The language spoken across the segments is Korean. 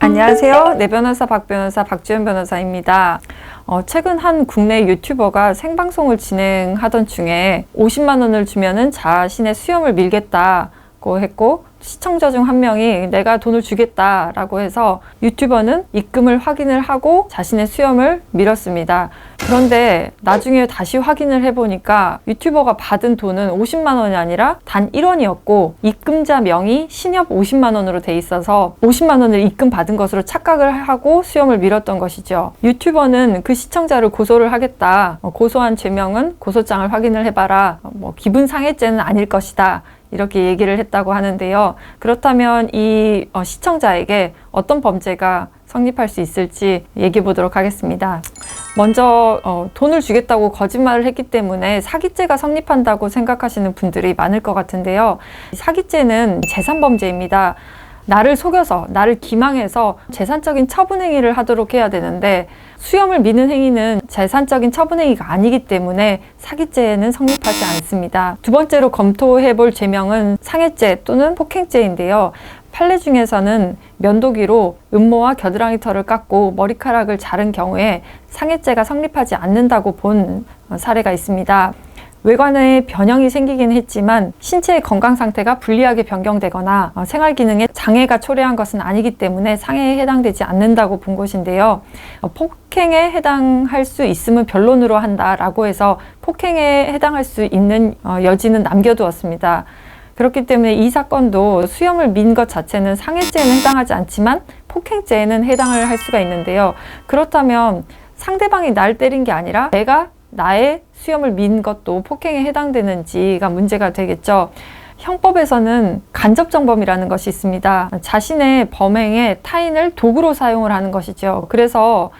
안녕하세요. 내 변호사 박 변호사 박주연 변호사입니다. 최근 한 국내 유튜버가 생방송을 진행하던 중에 50만 원을 주면은 자신의 수염을 밀겠다고 했고, 시청자 중 한 명이 내가 돈을 주겠다라고 해서 유튜버는 입금을 확인을 하고 자신의 수염을 밀었습니다. 그런데 나중에 다시 확인을 해보니까 유튜버가 받은 돈은 50만 원이 아니라 단 1원이었고 입금자 명의 신협 50만 원으로 돼 있어서 50만 원을 입금 받은 것으로 착각을 하고 수염을 밀었던 것이죠. 유튜버는 그 시청자를 고소를 하겠다. 고소한 죄명은 고소장을 확인을 해봐라. 기분 상해죄는 아닐 것이다. 이렇게 얘기를 했다고 하는데요. 그렇다면 이 시청자에게 어떤 범죄가 성립할 수 있을지 얘기해 보도록 하겠습니다. 먼저 돈을 주겠다고 거짓말을 했기 때문에 사기죄가 성립한다고 생각하시는 분들이 많을 것 같은데요. 사기죄는 재산범죄입니다. 나를 속여서, 나를 기망해서 재산적인 처분행위를 하도록 해야 되는데 수염을 미는 행위는 재산적인 처분행위가 아니기 때문에 사기죄에는 성립하지 않습니다. 두 번째로 검토해 볼 죄명은 상해죄 또는 폭행죄인데요. 판례 중에서는 면도기로 음모와 겨드랑이 털을 깎고 머리카락을 자른 경우에 상해죄가 성립하지 않는다고 본 사례가 있습니다. 외관에 변형이 생기긴 했지만 신체의 건강 상태가 불리하게 변경되거나 생활 기능에 장애가 초래한 것은 아니기 때문에 상해에 해당되지 않는다고 본 것인데요. 폭행에 해당할 수 있으면 변론으로 한다라고 해서 폭행에 해당할 수 있는 여지는 남겨두었습니다. 그렇기 때문에 이 사건도 수염을 민 것 자체는 상해죄에는 해당하지 않지만 폭행죄에는 해당을 할 수가 있는데요. 그렇다면 상대방이 날 때린 게 아니라 내가 나의 수염을 민 것도 폭행에 해당되는지가 문제가 되겠죠. 형법에서는 간접정범이라는 것이 있습니다. 자신의 범행에 타인을 도구로 사용을 하는 것이죠. 그래서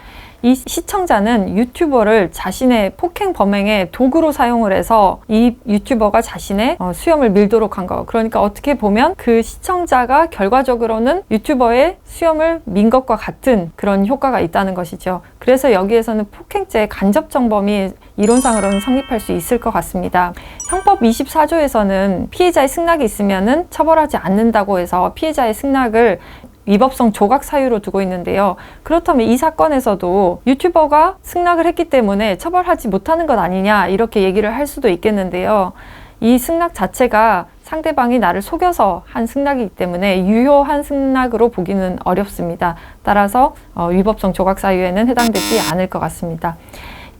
이 시청자는 유튜버를 자신의 폭행 범행에 도구로 사용을 해서 이 유튜버가 자신의 수염을 밀도록 한 거. 그러니까 어떻게 보면 그 시청자가 결과적으로는 유튜버의 수염을 민 것과 같은 그런 효과가 있다는 것이죠. 그래서 여기에서는 폭행죄 간접정범이 이론상으로는 성립할 수 있을 것 같습니다. 형법 24조에서는 피해자의 승낙이 있으면은 처벌하지 않는다고 해서 피해자의 승낙을 위법성 조각 사유로 두고 있는데요. 그렇다면 이 사건에서도 유튜버가 승낙을 했기 때문에 처벌하지 못하는 것 아니냐 이렇게 얘기를 할 수도 있겠는데요. 이 승낙 자체가 상대방이 나를 속여서 한 승낙이기 때문에 유효한 승낙으로 보기는 어렵습니다. 따라서 위법성 조각 사유에는 해당되지 않을 것 같습니다.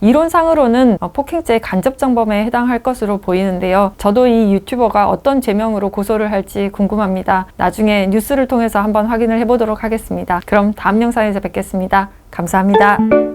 이론상으로는 폭행죄 간접정범에 해당할 것으로 보이는데요. 저도 이 유튜버가 어떤 죄명으로 고소를 할지 궁금합니다. 나중에 뉴스를 통해서 한번 확인을 해보도록 하겠습니다. 그럼 다음 영상에서 뵙겠습니다. 감사합니다.